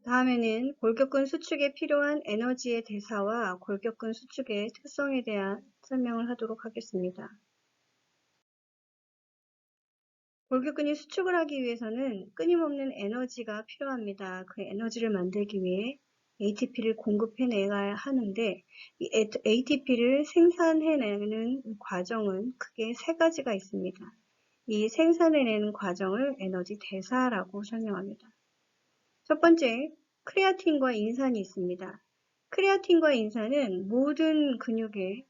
다음에는 골격근 수축에 필요한 에너지의 대사와 골격근 수축의 특성에 대한 설명을 하도록 하겠습니다. 골격근이 수축을 하기 위해서는 끊임없는 에너지가 필요합니다. 그 에너지를 만들기 위해 ATP를 공급해내야 하는데 이 ATP를 생산해내는 과정은 크게 세 가지가 있습니다. 이 생산해내는 과정을 에너지 대사라고 설명합니다. 첫 번째, 크레아틴과 인산이 있습니다. 크레아틴과 인산은 모든 근육에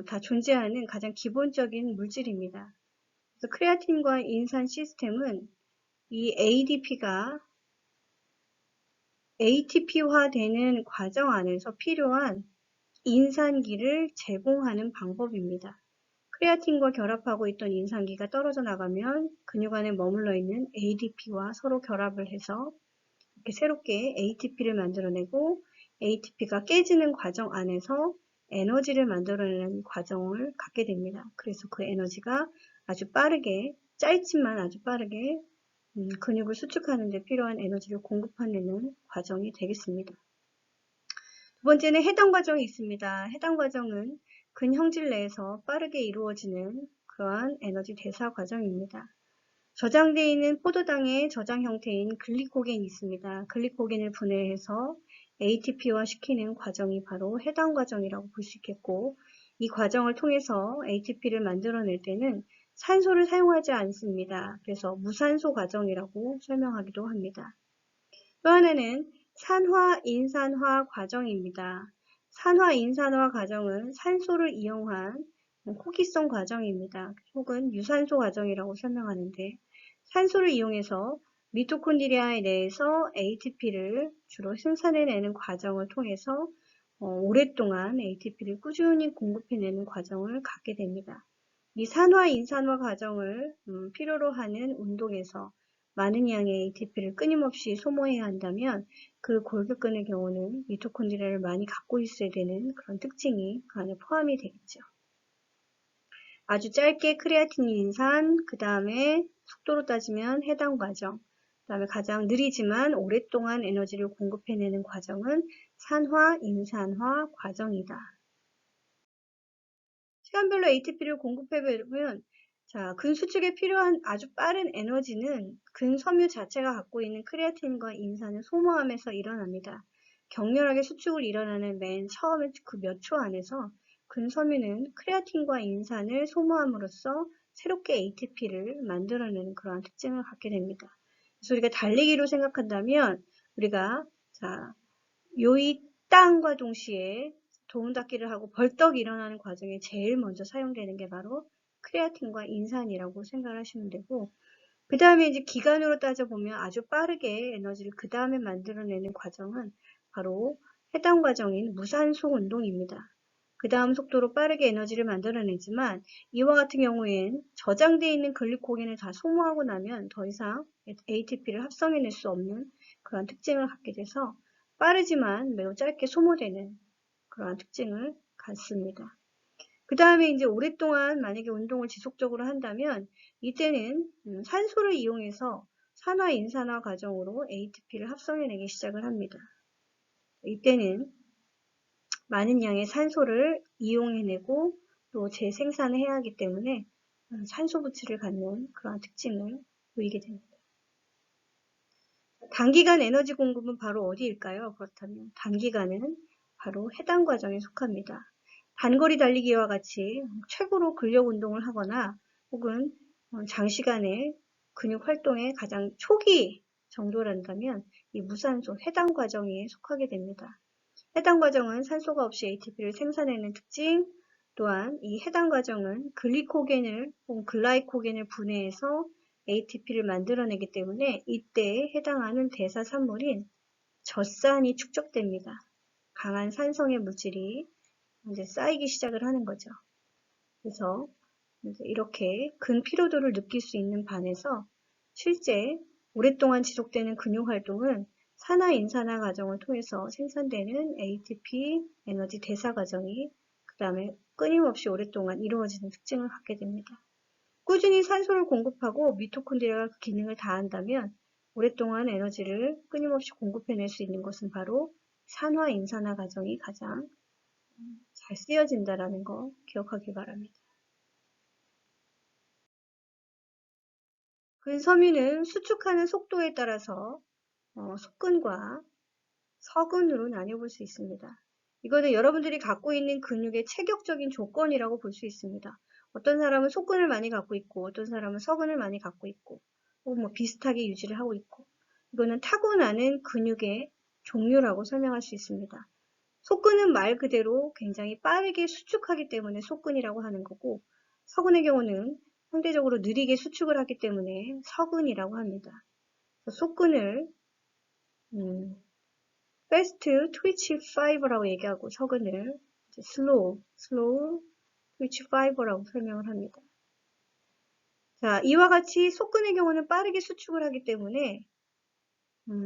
다 존재하는 가장 기본적인 물질입니다. 그래서 크레아틴과 인산 시스템은 이 ATP화되는 과정 안에서 필요한 인산기를 제공하는 방법입니다. 크레아틴과 결합하고 있던 인산기가 떨어져 나가면 근육 안에 머물러 있는 ADP와 서로 결합을 해서 이렇게 새롭게 ATP를 만들어내고 ATP가 깨지는 과정 안에서 에너지를 만들어내는 과정을 갖게 됩니다. 그래서 그 에너지가 아주 빠르게, 짧지만 아주 빠르게 근육을 수축하는 데 필요한 에너지를 공급해내는 과정이 되겠습니다. 두 번째는 해당 과정이 있습니다. 해당 과정은 근형질 내에서 빠르게 이루어지는 그러한 에너지 대사 과정입니다. 저장되어 있는 포도당의 저장 형태인 글리코겐이 있습니다. 글리코겐을 분해해서 ATP화 시키는 과정이 바로 해당 과정이라고 볼 수 있겠고, 이 과정을 통해서 ATP를 만들어낼 때는 산소를 사용하지 않습니다. 그래서 무산소 과정이라고 설명하기도 합니다. 또 하나는 산화인산화 과정입니다. 산화인산화 과정은 산소를 이용한 호기성 과정입니다. 혹은 유산소 과정이라고 설명하는데 산소를 이용해서 미토콘드리아 내에서 ATP를 주로 생산해내는 과정을 통해서 오랫동안 ATP를 꾸준히 공급해내는 과정을 갖게 됩니다. 이 산화인산화 과정을 필요로 하는 운동에서 많은 양의 ATP를 끊임없이 소모해야 한다면 그 골격근의 경우는 미토콘드리아를 많이 갖고 있어야 되는 그런 특징이 그 안에 포함이 되겠죠. 아주 짧게 크레아틴 인산, 그 다음에 속도로 따지면 해당 과정, 그 다음에 가장 느리지만 오랫동안 에너지를 공급해내는 과정은 산화인산화 과정이다. 시간별로 ATP를 공급해보면 근 수축에 필요한 아주 빠른 에너지는 근 섬유 자체가 갖고 있는 크레아틴과 인산을 소모하면서 일어납니다. 격렬하게 수축을 일어나는 맨 처음에 그 몇 초 안에서 근 섬유는 크레아틴과 인산을 소모함으로써 새롭게 ATP를 만들어내는 그러한 특징을 갖게 됩니다. 그래서 우리가 달리기로 생각한다면 우리가 요이 땅과 동시에 도움 닫기를 하고 벌떡 일어나는 과정에 제일 먼저 사용되는 게 바로 크레아틴과 인산이라고 생각을 하시면 되고, 그 다음에 이제 기간으로 따져보면 아주 빠르게 에너지를 그 다음에 만들어내는 과정은 바로 해당 과정인 무산소 운동입니다. 그 다음 속도로 빠르게 에너지를 만들어내지만 이와 같은 경우엔 저장되어 있는 글리코겐을 다 소모하고 나면 더 이상 ATP를 합성해낼 수 없는 그런 특징을 갖게 돼서 빠르지만 매우 짧게 소모되는 그러한 특징을 갖습니다. 그 다음에 이제 오랫동안 만약에 운동을 지속적으로 한다면 이때는 산소를 이용해서 산화인산화 과정으로 ATP를 합성해내기 시작을 합니다. 이때는 많은 양의 산소를 이용해내고 또 재생산해야 하기 때문에 산소 부치를 갖는 그러한 특징을 보이게 됩니다. 단기간 에너지 공급은 바로 어디일까요? 그렇다면 단기간은 바로 해당 과정에 속합니다. 단거리 달리기와 같이 최고로 근력 운동을 하거나 혹은 장시간의 근육 활동의 가장 초기 정도란다면 이 무산소 해당 과정에 속하게 됩니다. 해당 과정은 산소가 없이 ATP를 생산하는 특징, 또한 이 해당 과정은 글리코겐을 혹은 글라이코겐을 분해해서 ATP를 만들어내기 때문에 이때에 해당하는 대사 산물인 젖산이 축적됩니다. 강한 산성의 물질이 이제 쌓이기 시작을 하는 거죠. 그래서 이제 이렇게 근피로도를 느낄 수 있는 반에서 실제 오랫동안 지속되는 근육 활동은 산화인산화 과정을 통해서 생산되는 ATP 에너지 대사 과정이 그 다음에 끊임없이 오랫동안 이루어지는 특징을 갖게 됩니다. 꾸준히 산소를 공급하고 미토콘드리아가 그 기능을 다한다면 오랫동안 에너지를 끊임없이 공급해낼 수 있는 것은 바로 산화 인산화 과정이 가장 잘 쓰여진다라는 거 기억하기 바랍니다. 근섬유는 수축하는 속도에 따라서 속근과 서근으로 나뉘어볼 수 있습니다. 이거는 여러분들이 갖고 있는 근육의 체격적인 조건이라고 볼 수 있습니다. 어떤 사람은 속근을 많이 갖고 있고 어떤 사람은 서근을 많이 갖고 있고 혹은 뭐 비슷하게 유지를 하고 있고 이거는 타고나는 근육의 종류라고 설명할 수 있습니다. 속근은 말 그대로 굉장히 빠르게 수축하기 때문에 속근이라고 하는 거고 서근의 경우는 상대적으로 느리게 수축을 하기 때문에 서근이라고 합니다. 속근을 fast twitch fiber라고 얘기하고 서근을 slow twitch fiber라고 설명을 합니다. 자, 이와 같이 속근의 경우는 빠르게 수축을 하기 때문에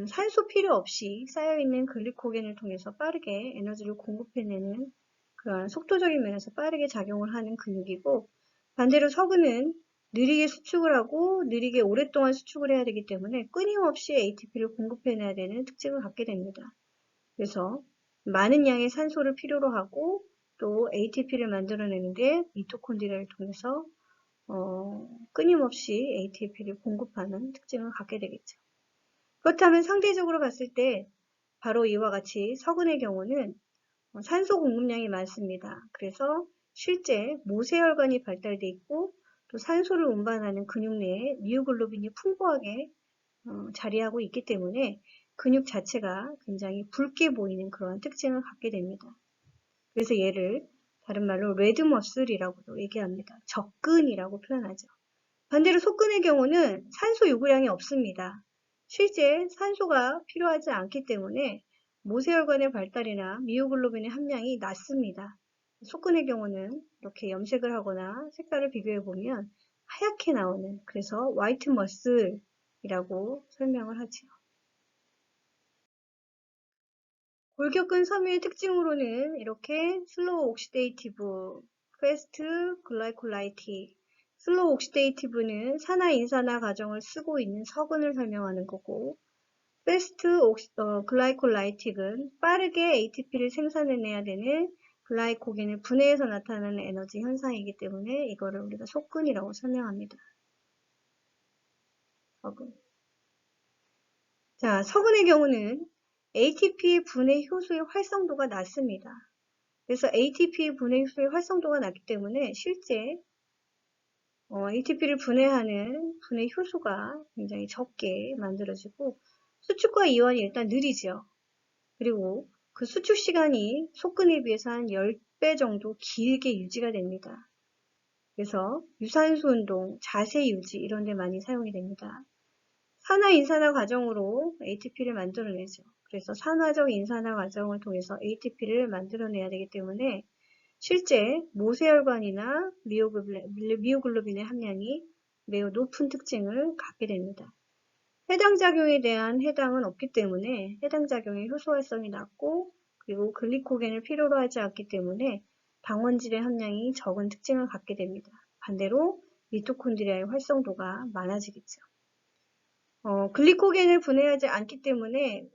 산소 필요 없이 쌓여있는 글리코겐을 통해서 빠르게 에너지를 공급해내는 그런 속도적인 면에서 빠르게 작용을 하는 근육이고 반대로 서근은 느리게 수축을 하고 느리게 오랫동안 수축을 해야 되기 때문에 끊임없이 ATP를 공급해내야 되는 특징을 갖게 됩니다. 그래서 많은 양의 산소를 필요로 하고 또 ATP를 만들어내는데 미토콘드리아를 통해서 끊임없이 ATP를 공급하는 특징을 갖게 되겠죠. 그렇다면 상대적으로 봤을 때 바로 이와 같이 서근의 경우는 산소 공급량이 많습니다. 그래서 실제 모세혈관이 발달돼 있고 또 산소를 운반하는 근육 내에 미오글로빈이 풍부하게 자리하고 있기 때문에 근육 자체가 굉장히 붉게 보이는 그러한 특징을 갖게 됩니다. 그래서 얘를 다른 말로 레드머슬이라고도 얘기합니다. 적근이라고 표현하죠. 반대로 속근의 경우는 산소 요구량이 없습니다. 실제 산소가 필요하지 않기 때문에 모세혈관의 발달이나 미오글로빈의 함량이 낮습니다. 속근의 경우는 이렇게 염색을 하거나 색깔을 비교해 보면 하얗게 나오는 그래서 화이트 머슬이라고 설명을 하죠. 골격근 섬유의 특징으로는 이렇게 슬로우 옥시데이티브, 패스트 글라이콜라이틱, 슬로우 옥시데이티브는 산화 인산화 과정을 쓰고 있는 서근을 설명하는 거고 패스트 글라이콜라이틱은 빠르게 ATP를 생산해내야 되는 글라이코겐을 분해해서 나타나는 에너지 현상이기 때문에 이거를 우리가 속근이라고 설명합니다. 서근. 자, 서근의 경우는 ATP 분해 효소의 활성도가 낮습니다. 그래서 ATP 분해 효소의 활성도가 낮기 때문에 실제 ATP를 분해하는 분해 효소가 굉장히 적게 만들어지고 수축과 이완이 일단 느리죠. 그리고 그 수축 시간이 속근에 비해서 한 10배 정도 길게 유지가 됩니다. 그래서 유산소 운동, 자세 유지 이런 데 많이 사용이 됩니다. 산화 인산화 과정으로 ATP를 만들어내죠. 그래서 산화적 인산화 과정을 통해서 ATP를 만들어내야 되기 때문에 실제 모세혈관이나 미오글로빈의 함량이 매우 높은 특징을 갖게 됩니다. 해당 작용에 대한 해당은 없기 때문에 해당 작용의 효소 활성이 낮고 그리고 글리코겐을 필요로 하지 않기 때문에 당원질의 함량이 적은 특징을 갖게 됩니다. 반대로 미토콘드리아의 활성도가 많아지겠죠. 글리코겐을 분해하지 않기 때문에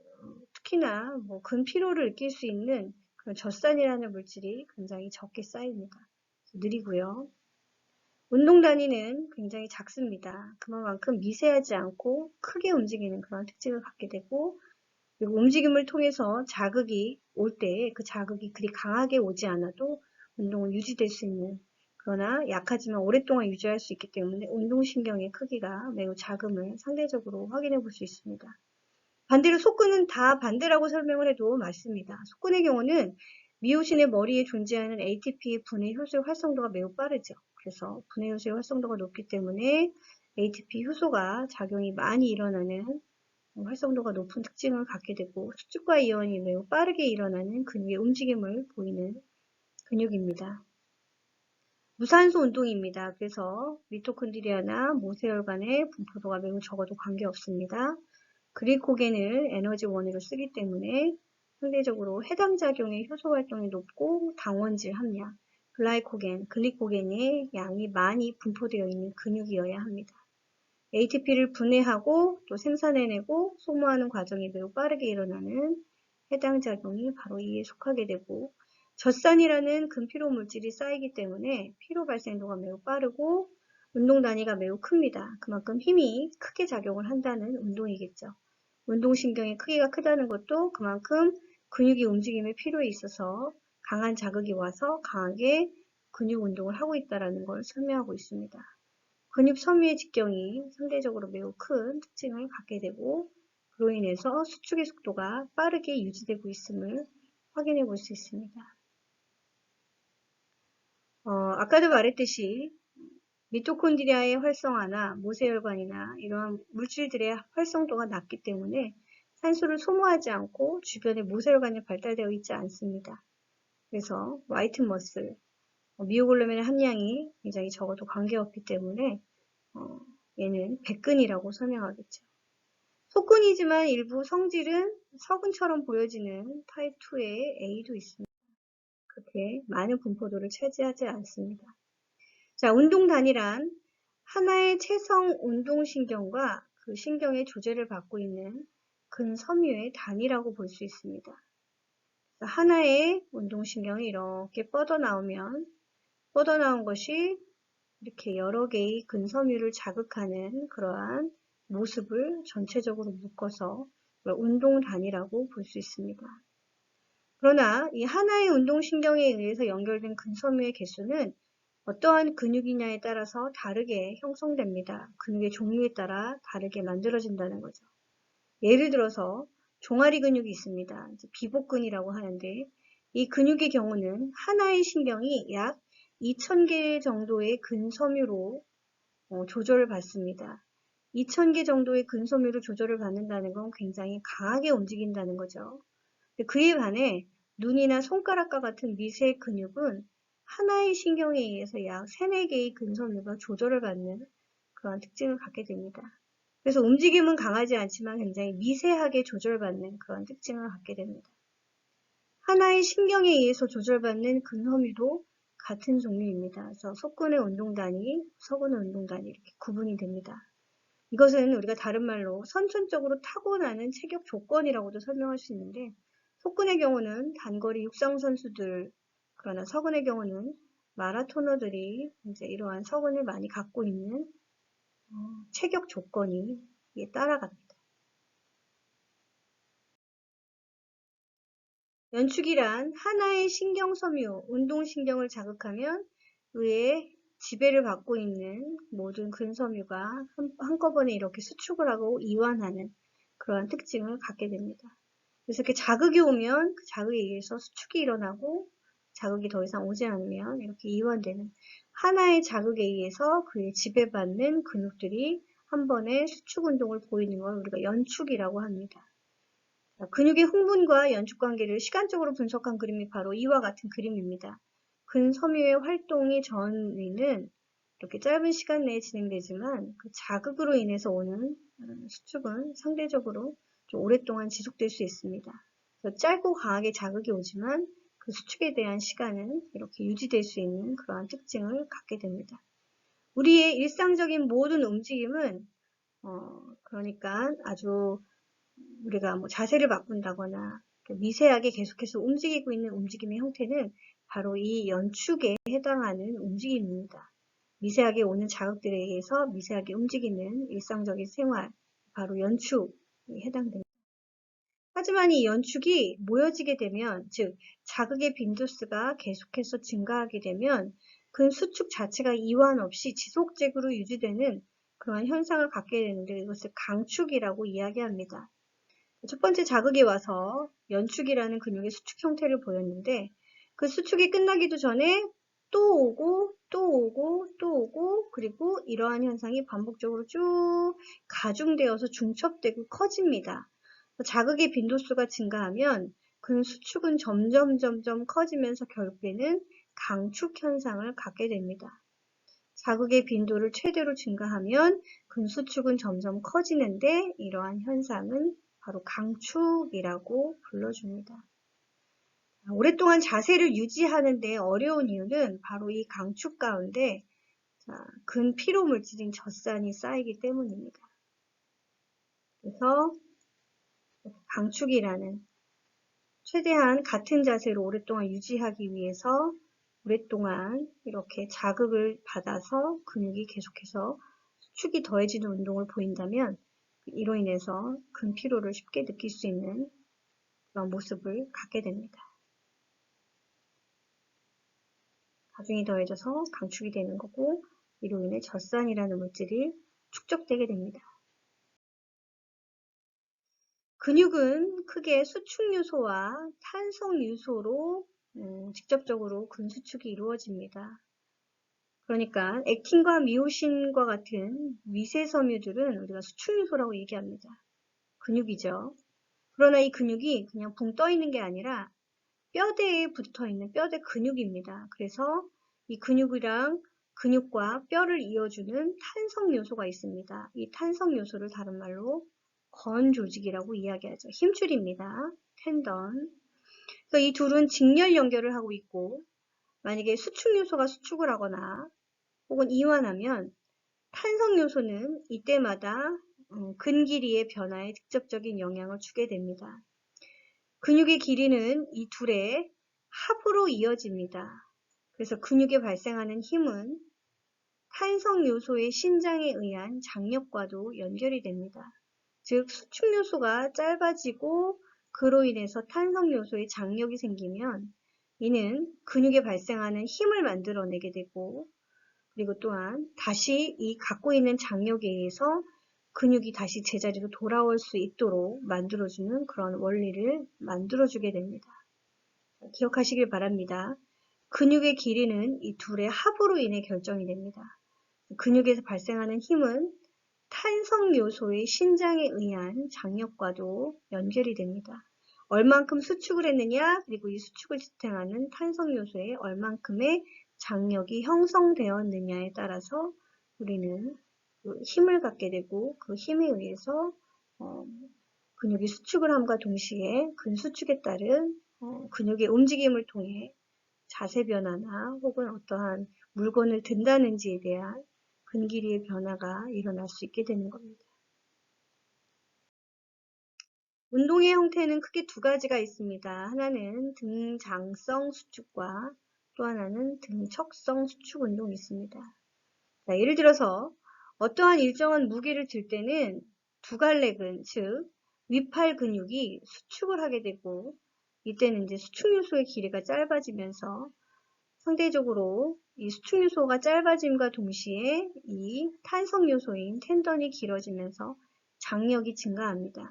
특히나 근피로를 느낄 수 있는 그런 젖산이라는 물질이 굉장히 적게 쌓입니다. 느리고요. 운동 단위는 굉장히 작습니다. 그만큼 미세하지 않고 크게 움직이는 그런 특징을 갖게 되고 그리고 움직임을 통해서 자극이 올 때 그 자극이 그리 강하게 오지 않아도 운동은 유지될 수 있는 그러나 약하지만 오랫동안 유지할 수 있기 때문에 운동신경의 크기가 매우 작음을 상대적으로 확인해 볼 수 있습니다. 반대로 속근은 다 반대라고 설명을 해도 맞습니다. 속근의 경우는 미오신의 머리에 존재하는 ATP의 분해 효소의 활성도가 매우 빠르죠. 그래서 분해 효소의 활성도가 높기 때문에 ATP 효소가 작용이 많이 일어나는 활성도가 높은 특징을 갖게 되고 수축과 이완이 매우 빠르게 일어나는 근육의 움직임을 보이는 근육입니다. 무산소 운동입니다. 그래서 미토콘드리아나 모세혈관의 분포도가 매우 적어도 관계없습니다. 글리코겐을 에너지 원으로 쓰기 때문에 상대적으로 해당 작용의 효소 활동이 높고 당원질 함량, 글리코겐의 양이 많이 분포되어 있는 근육이어야 합니다. ATP를 분해하고 또 생산해내고 소모하는 과정이 매우 빠르게 일어나는 해당 작용이 바로 이에 속하게 되고, 젖산이라는 근피로 물질이 쌓이기 때문에 피로 발생도가 매우 빠르고 운동 단위가 매우 큽니다. 그만큼 힘이 크게 작용을 한다는 운동이겠죠. 운동신경의 크기가 크다는 것도 그만큼 근육이 움직임의 필요에 있어서 강한 자극이 와서 강하게 근육 운동을 하고 있다는 걸 설명하고 있습니다. 근육 섬유의 직경이 상대적으로 매우 큰 특징을 갖게 되고, 그로 인해서 수축의 속도가 빠르게 유지되고 있음을 확인해 볼 수 있습니다. 아까도 말했듯이 미토콘드리아의 활성화나 모세혈관이나 이러한 물질들의 활성도가 낮기 때문에 산소를 소모하지 않고 주변에 모세혈관이 발달되어 있지 않습니다. 그래서 화이트 머슬, 미오글로빈의 함량이 굉장히 적어도 관계없기 때문에 얘는 백근이라고 설명하겠죠. 속근이지만 일부 성질은 서근처럼 보여지는 타입 2의 A도 있습니다. 그렇게 많은 분포도를 차지하지 않습니다. 자, 운동 단위란 하나의 체성 운동신경과 그 신경의 조제를 받고 있는 근섬유의 단위라고 볼 수 있습니다. 하나의 운동신경이 이렇게 뻗어나온 것이 이렇게 여러 개의 근섬유를 자극하는 그러한 모습을 전체적으로 묶어서 운동 단위라고 볼 수 있습니다. 그러나 이 하나의 운동신경에 의해서 연결된 근섬유의 개수는 어떠한 근육이냐에 따라서 다르게 형성됩니다. 근육의 종류에 따라 다르게 만들어진다는 거죠. 예를 들어서 종아리 근육이 있습니다. 비복근이라고 하는데, 이 근육의 경우는 하나의 신경이 약 2000개 정도의 근섬유로 조절을 받습니다. 2000개 정도의 근섬유로 조절을 받는다는 건 굉장히 강하게 움직인다는 거죠. 그에 반해 눈이나 손가락과 같은 미세 근육은 하나의 신경에 의해서 약 3, 4개의 근섬유가 조절을 받는 그런 특징을 갖게 됩니다. 그래서 움직임은 강하지 않지만 굉장히 미세하게 조절받는 그런 특징을 갖게 됩니다. 하나의 신경에 의해서 조절받는 근섬유도 같은 종류입니다. 그래서 속근의 운동단위, 서근의 운동단위 이렇게 구분이 됩니다. 이것은 우리가 다른 말로 선천적으로 타고나는 체격 조건이라고도 설명할 수 있는데, 속근의 경우는 단거리 육상 선수들, 그러나 서근의 경우는 마라토너들이 이제 이러한 서근을 많이 갖고 있는 체격 조건이 따라갑니다. 연축이란 하나의 신경섬유, 운동신경을 자극하면 의에 지배를 받고 있는 모든 근섬유가 한꺼번에 이렇게 수축을 하고 이완하는 그러한 특징을 갖게 됩니다. 그래서 이렇게 자극이 오면 그 자극에 의해서 수축이 일어나고, 자극이 더 이상 오지 않으면 이렇게 이완되는, 하나의 자극에 의해서 그에 지배받는 근육들이 한 번에 수축 운동을 보이는 걸 우리가 연축이라고 합니다. 근육의 흥분과 연축 관계를 시간적으로 분석한 그림이 바로 이와 같은 그림입니다. 근섬유의 활동이 전위는 이렇게 짧은 시간 내에 진행되지만 그 자극으로 인해서 오는 수축은 상대적으로 좀 오랫동안 지속될 수 있습니다. 그래서 짧고 강하게 자극이 오지만 그 수축에 대한 시간은 이렇게 유지될 수 있는 그러한 특징을 갖게 됩니다. 우리의 일상적인 모든 움직임은 그러니까 아주 우리가 뭐 자세를 바꾼다거나 미세하게 계속해서 움직이고 있는 움직임의 형태는 바로 이 연축에 해당하는 움직임입니다. 미세하게 오는 자극들에 의해서 미세하게 움직이는 일상적인 생활, 바로 연축에 해당됩니다. 하지만 이 연축이 모여지게 되면, 즉 자극의 빈도수가 계속해서 증가하게 되면 근수축 자체가 이완 없이 지속적으로 유지되는 그런 현상을 갖게 되는데, 이것을 강축이라고 이야기합니다. 첫 번째 자극이 와서 연축이라는 근육의 수축 형태를 보였는데, 그 수축이 끝나기도 전에 또 오고 또 오고 또 오고, 그리고 이러한 현상이 반복적으로 쭉 가중되어서 중첩되고 커집니다. 자극의 빈도수가 증가하면 그 수축은 점점 커지면서 결국에는 강축 현상을 갖게 됩니다. 자극의 빈도를 최대로 증가하면 근수축은 점점 커지는데, 이러한 현상은 바로 강축이라고 불러줍니다. 오랫동안 자세를 유지하는 데 어려운 이유는 바로 이 강축 가운데 자, 근피로 물질인 젖산이 쌓이기 때문입니다. 그래서 강축이라는 최대한 같은 자세로 오랫동안 유지하기 위해서 오랫동안 이렇게 자극을 받아서 근육이 계속해서 수축이 더해지는 운동을 보인다면 이로 인해서 근피로를 쉽게 느낄 수 있는 그런 모습을 갖게 됩니다. 가중이 더해져서 강축이 되는 거고 이로 인해 젖산이라는 물질이 축적되게 됩니다. 근육은 크게 수축요소와 탄성요소로 직접적으로 근수축이 이루어집니다. 그러니까 액틴과 미오신과 같은 미세섬유들은 우리가 수축요소라고 얘기합니다. 근육이죠. 그러나 이 근육이 그냥 붕 떠 있는 게 아니라 뼈대에 붙어 있는 뼈대 근육입니다. 그래서 이 근육이랑 근육과 뼈를 이어주는 탄성요소가 있습니다. 이 탄성요소를 다른 말로 건조직이라고 이야기하죠. 힘줄입니다. 텐던. 그래서 이 둘은 직렬 연결을 하고 있고 만약에 수축요소가 수축을 하거나 혹은 이완하면 탄성요소는 이때마다 근 길이의 변화에 직접적인 영향을 주게 됩니다. 근육의 길이는 이 둘의 합으로 이어집니다. 그래서 근육에 발생하는 힘은 탄성요소의 신장에 의한 장력과도 연결이 됩니다. 즉 수축요소가 짧아지고 그로 인해서 탄성요소의 장력이 생기면 이는 근육에 발생하는 힘을 만들어내게 되고 그리고 또한 다시 이 갖고 있는 장력에 의해서 근육이 다시 제자리로 돌아올 수 있도록 만들어주는 그런 원리를 만들어주게 됩니다. 기억하시길 바랍니다. 근육의 길이는 이 둘의 합으로 인해 결정이 됩니다. 근육에서 발생하는 힘은 탄성 요소의 신장에 의한 장력과도 연결이 됩니다. 얼만큼 수축을 했느냐 그리고 이 수축을 지탱하는 탄성 요소에 얼만큼의 장력이 형성되었느냐에 따라서 우리는 그 힘을 갖게 되고 그 힘에 의해서 근육이 수축을 함과 동시에 근수축에 따른 근육의 움직임을 통해 자세 변화나 혹은 어떠한 물건을 든다는지에 대한 근길이의 변화가 일어날 수 있게 되는 겁니다. 운동의 형태는 크게 두 가지가 있습니다. 하나는 등장성 수축과 또 하나는 등척성 수축 운동이 있습니다. 자, 예를 들어서 어떠한 일정한 무게를 들 때는 두갈래근, 즉 위팔 근육이 수축을 하게 되고 이때는 이제 수축 요소의 길이가 짧아지면서 상대적으로 이 수축 요소가 짧아짐과 동시에 이 탄성 요소인 텐던이 길어지면서 장력이 증가합니다.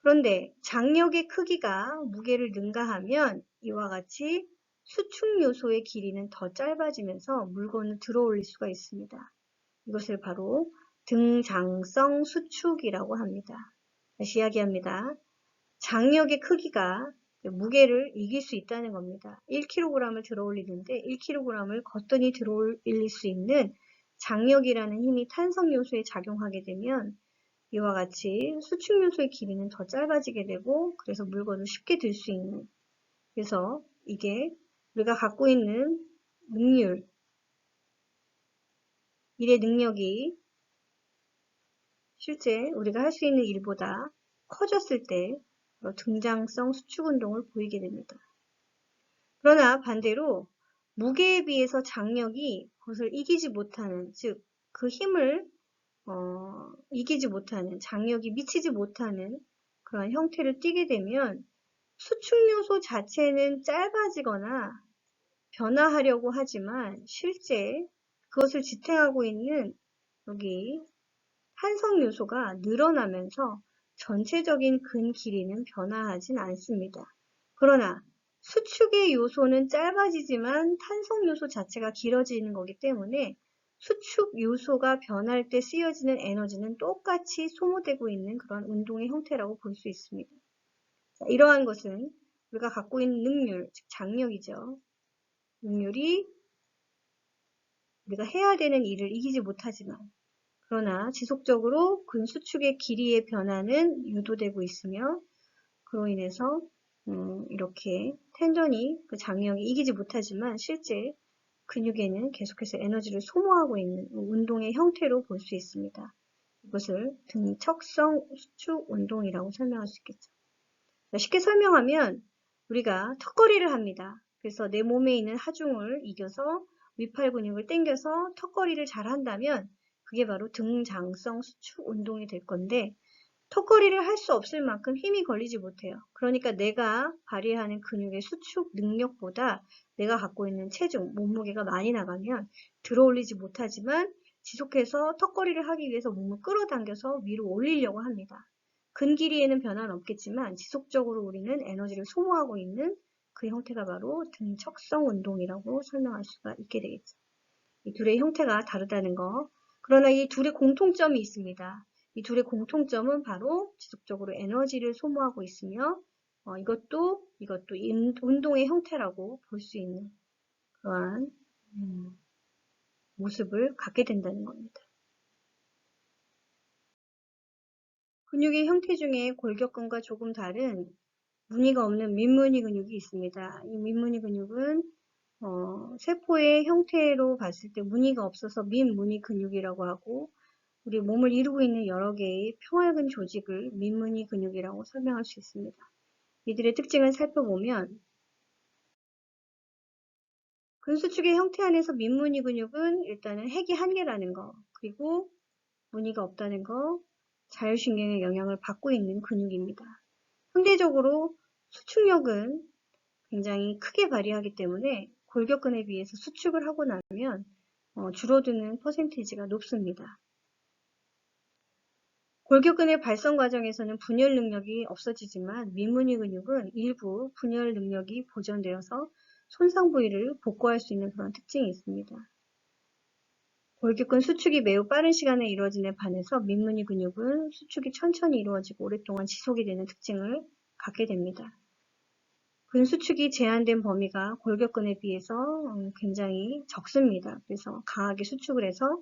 그런데 장력의 크기가 무게를 능가하면 이와 같이 수축 요소의 길이는 더 짧아지면서 물건을 들어 올릴 수가 있습니다. 이것을 바로 등장성 수축이라고 합니다. 다시 이야기합니다. 장력의 크기가 무게를 이길 수 있다는 겁니다. 1kg을 들어 올리는데 1kg을 거뜬히 들어 올릴 수 있는 장력이라는 힘이 탄성 요소에 작용하게 되면 이와 같이 수축 요소의 길이는 더 짧아지게 되고 그래서 물건을 쉽게 들 수 있는 그래서 이게 우리가 갖고 있는 능률 일의 능력이 실제 우리가 할 수 있는 일보다 커졌을 때 등장성 수축 운동을 보이게 됩니다. 그러나 반대로 무게에 비해서 장력이 그것을 이기지 못하는 즉 그 힘을 이기지 못하는 장력이 미치지 못하는 그런 형태를 띠게 되면 수축 요소 자체는 짧아지거나 변화하려고 하지만 실제 그것을 지탱하고 있는 여기 탄성 요소가 늘어나면서 전체적인 근 길이는 변화하진 않습니다. 그러나 수축의 요소는 짧아지지만 탄성 요소 자체가 길어지는 거기 때문에 수축 요소가 변할 때 쓰여지는 에너지는 똑같이 소모되고 있는 그런 운동의 형태라고 볼 수 있습니다. 자, 이러한 것은 우리가 갖고 있는 능률, 즉 장력이죠. 능률이 우리가 해야 되는 일을 이기지 못하지만 그러나 지속적으로 근수축의 길이의 변화는 유도되고 있으며 그로 인해서 이렇게 텐던이 그 장력이 이기지 못하지만 실제 근육에는 계속해서 에너지를 소모하고 있는 운동의 형태로 볼 수 있습니다. 이것을 등척성 수축 운동이라고 설명할 수 있겠죠. 쉽게 설명하면 우리가 턱걸이를 합니다. 그래서 내 몸에 있는 하중을 이겨서 위팔 근육을 당겨서 턱걸이를 잘 한다면 그게 바로 등장성 수축 운동이 될 건데, 턱걸이를 할 수 없을 만큼 힘이 걸리지 못해요. 그러니까 내가 발휘하는 근육의 수축 능력보다 내가 갖고 있는 체중, 몸무게가 많이 나가면 들어올리지 못하지만 지속해서 턱걸이를 하기 위해서 몸을 끌어당겨서 위로 올리려고 합니다. 근 길이에는 변화는 없겠지만 지속적으로 우리는 에너지를 소모하고 있는 그 형태가 바로 등척성 운동이라고 설명할 수가 있게 되겠죠. 이 둘의 형태가 다르다는 거. 그러나 이 둘의 공통점이 있습니다. 이 둘의 공통점은 바로 지속적으로 에너지를 소모하고 있으며 이것도 운동의 형태라고 볼 수 있는 그러한 모습을 갖게 된다는 겁니다. 근육의 형태 중에 골격근과 조금 다른 무늬가 없는 민무늬 근육이 있습니다. 이 민무늬 근육은 세포의 형태로 봤을 때 무늬가 없어서 민무늬 근육이라고 하고, 우리 몸을 이루고 있는 여러 개의 평활근 조직을 민무늬 근육이라고 설명할 수 있습니다. 이들의 특징을 살펴보면 근수축의 형태 안에서 민무늬 근육은 일단은 핵이 한 개라는 거, 그리고 무늬가 없다는 거, 자율신경의 영향을 받고 있는 근육입니다. 상대적으로 수축력은 굉장히 크게 발휘하기 때문에 골격근에 비해서 수축을 하고 나면 줄어드는 퍼센티지가 높습니다. 골격근의 발성 과정에서는 분열 능력이 없어지지만 민무늬 근육은 일부 분열 능력이 보존되어서 손상 부위를 복구할 수 있는 그런 특징이 있습니다. 골격근 수축이 매우 빠른 시간에 이루어지는 반해서 민무늬 근육은 수축이 천천히 이루어지고 오랫동안 지속이 되는 특징을 갖게 됩니다. 근수축이 제한된 범위가 골격근에 비해서 굉장히 적습니다. 그래서 강하게 수축을 해서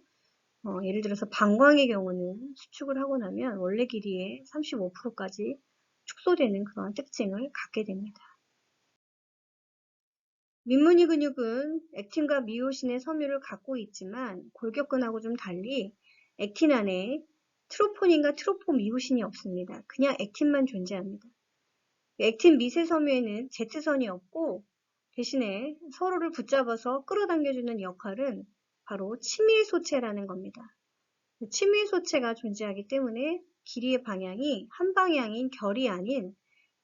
예를 들어서 방광의 경우는 수축을 하고 나면 원래 길이의 35%까지 축소되는 그런 특징을 갖게 됩니다. 민무늬 근육은 액틴과 미오신의 섬유를 갖고 있지만 골격근하고 좀 달리 액틴 안에 트로포닌과 트로포미오신이 없습니다. 그냥 액틴만 존재합니다. 액틴 미세 섬유에는 Z선이 없고 대신에 서로를 붙잡아서 끌어당겨주는 역할은 바로 친밀소체라는 겁니다. 친밀소체가 존재하기 때문에 길이의 방향이 한 방향인 결이 아닌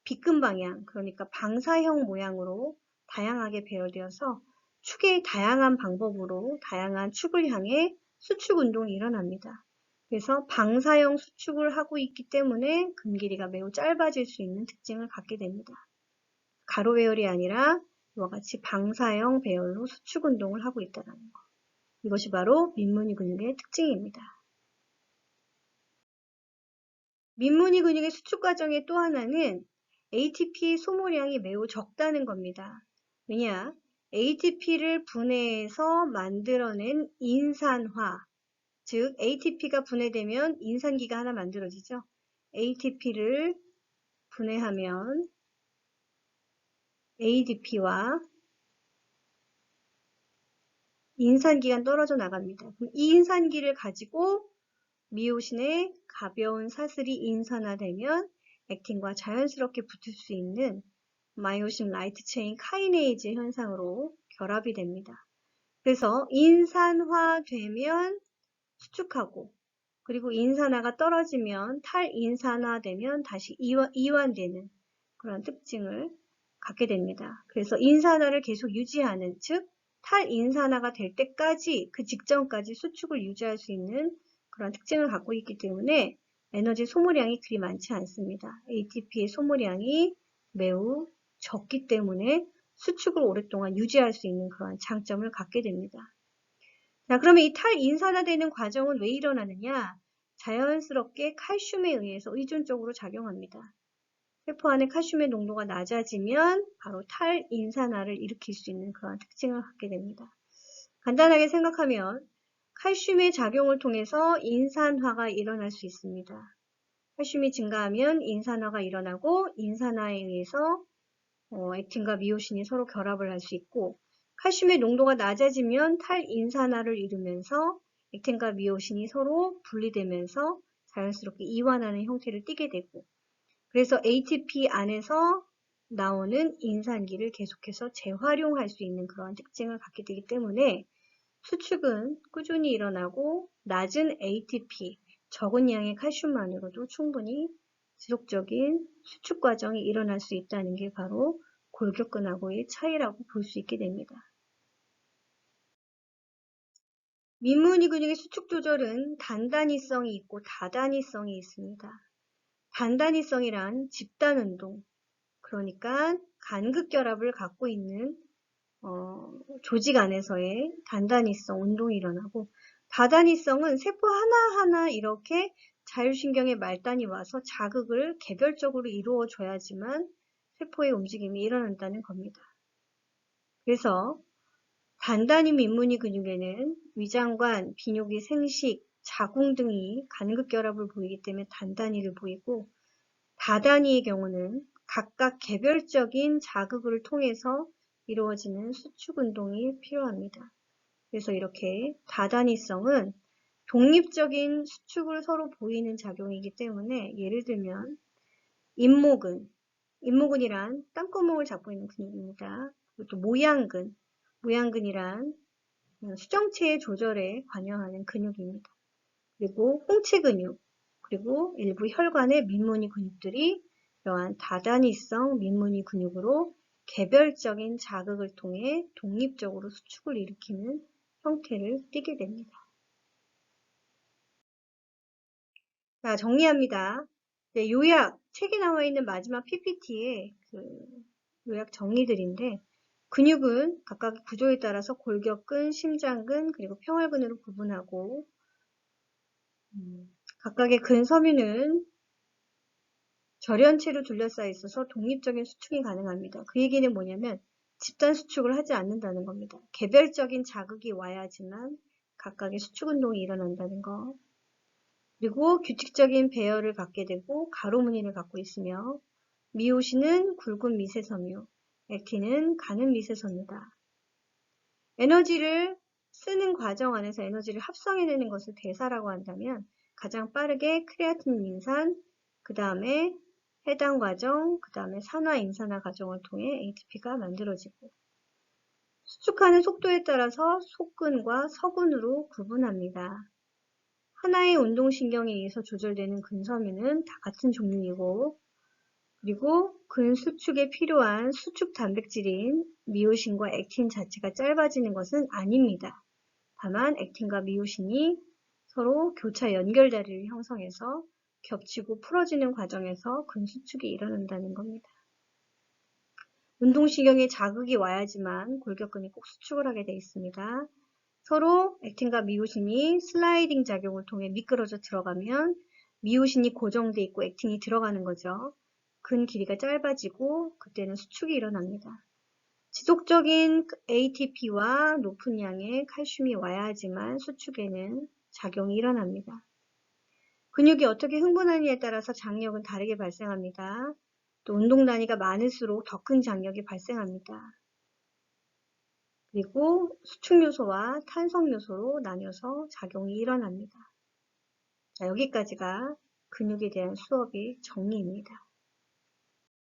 비금 방향, 그러니까 방사형 모양으로 다양하게 배열되어서 축의 다양한 방법으로 다양한 축을 향해 수축 운동이 일어납니다. 그래서 방사형 수축을 하고 있기 때문에 근 길이가 매우 짧아질 수 있는 특징을 갖게 됩니다. 가로 배열이 아니라 이와 같이 방사형 배열로 수축 운동을 하고 있다는 것. 이것이 바로 민무늬 근육의 특징입니다. 민무늬 근육의 수축 과정의 또 하나는 ATP 소모량이 매우 적다는 겁니다. 왜냐? ATP를 분해해서 만들어낸 인산화, 즉 ATP가 분해되면 인산기가 하나 만들어지죠. ATP를 분해하면 ADP와 인산기가 떨어져 나갑니다. 그럼 이 인산기를 가지고 미오신의 가벼운 사슬이 인산화되면 액틴과 자연스럽게 붙을 수 있는 마이오신 라이트 체인 카이네이즈 현상으로 결합이 됩니다. 그래서 인산화되면 수축하고, 그리고 인산화가 떨어지면 탈인산화되면 다시 이완되는 그런 특징을 갖게 됩니다. 그래서 인산화를 계속 유지하는, 즉 탈인산화가 될 때까지 그 직전까지 수축을 유지할 수 있는 그런 특징을 갖고 있기 때문에 에너지 소모량이 그리 많지 않습니다. ATP의 소모량이 매우 적기 때문에 수축을 오랫동안 유지할 수 있는 그런 장점을 갖게 됩니다. 자, 그러면 이 탈인산화되는 과정은 왜 일어나느냐? 자연스럽게 칼슘에 의해서 의존적으로 작용합니다. 세포 안에 칼슘의 농도가 낮아지면 바로 탈인산화를 일으킬 수 있는 그런 특징을 갖게 됩니다. 간단하게 생각하면 칼슘의 작용을 통해서 인산화가 일어날 수 있습니다. 칼슘이 증가하면 인산화가 일어나고 인산화에 의해서 액틴과 미오신이 서로 결합을 할 수 있고, 칼슘의 농도가 낮아지면 탈인산화를 이루면서 액틴과 미오신이 서로 분리되면서 자연스럽게 이완하는 형태를 띠게 되고, 그래서 ATP 안에서 나오는 인산기를 계속해서 재활용할 수 있는 그러한 특징을 갖게 되기 때문에 수축은 꾸준히 일어나고 낮은 ATP, 적은 양의 칼슘만으로도 충분히 지속적인 수축 과정이 일어날 수 있다는 게 바로 골격근하고의 차이라고 볼 수 있게 됩니다. 민무늬 근육의 수축 조절은 단단히성이 있고 다단히성이 있습니다. 단단히성이란 집단 운동, 그러니까 간극결합을 갖고 있는 조직 안에서의 단단히성 운동이 일어나고, 다단히성은 세포 하나하나 이렇게 자율신경의 말단이 와서 자극을 개별적으로 이루어줘야지만 세포의 움직임이 일어난다는 겁니다. 그래서 단단히 민무늬 근육에는 위장관, 비뇨기, 생식, 자궁 등이 간극결합을 보이기 때문에 단단히를 보이고, 다단히의 경우는 각각 개별적인 자극을 통해서 이루어지는 수축 운동이 필요합니다. 그래서 이렇게 다단히성은 독립적인 수축을 서로 보이는 작용이기 때문에, 예를 들면 임모근이란 땅구멍을 잡고 있는 근육입니다. 그리고 또 모양근이란 수정체의 조절에 관여하는 근육입니다. 그리고 홍채 근육, 그리고 일부 혈관의 민무늬 근육들이 이러한 다단히성 민무늬 근육으로 개별적인 자극을 통해 독립적으로 수축을 일으키는 형태를 띠게 됩니다. 자, 정리합니다. 네, 요약, 책에 나와 있는 마지막 PPT의 요약 정리들인데, 근육은 각각의 구조에 따라서 골격근, 심장근, 그리고 평활근으로 구분하고, 각각의 근섬유는 절연체로 둘러싸여 있어서 독립적인 수축이 가능합니다. 그 얘기는 뭐냐면 집단 수축을 하지 않는다는 겁니다. 개별적인 자극이 와야지만 각각의 수축 운동이 일어난다는 거. 그리고 규칙적인 배열을 갖게 되고 가로무늬를 갖고 있으며, 미오신은 굵은 미세섬유, 액틴은 가는 미세섬유다. 에너지를 쓰는 과정 안에서 에너지를 합성해내는 것을 대사라고 한다면 가장 빠르게 크레아틴 인산, 그 다음에 해당 과정, 그 다음에 산화 인산화 과정을 통해 ATP가 만들어지고, 수축하는 속도에 따라서 속근과 서근으로 구분합니다. 하나의 운동신경에 의해서 조절되는 근섬유는 다 같은 종류이고, 그리고 근수축에 필요한 수축 단백질인 미오신과 액틴 자체가 짧아지는 것은 아닙니다. 다만 액틴과 미오신이 서로 교차 연결다리를 형성해서 겹치고 풀어지는 과정에서 근수축이 일어난다는 겁니다. 운동신경에 자극이 와야지만 골격근이 꼭 수축을 하게 되어 있습니다. 서로 액틴과 미오신이 슬라이딩 작용을 통해 미끄러져 들어가면 미오신이 고정되어 있고 액틴이 들어가는 거죠. 근 길이가 짧아지고 그때는 수축이 일어납니다. 지속적인 ATP와 높은 양의 칼슘이 와야지만 수축에는 작용이 일어납니다. 근육이 어떻게 흥분하느냐에 따라서 장력은 다르게 발생합니다. 또 운동 단위가 많을수록 더 큰 장력이 발생합니다. 그리고 수축 요소와 탄성 요소로 나뉘어서 작용이 일어납니다. 자, 여기까지가 근육에 대한 수업의 정리입니다.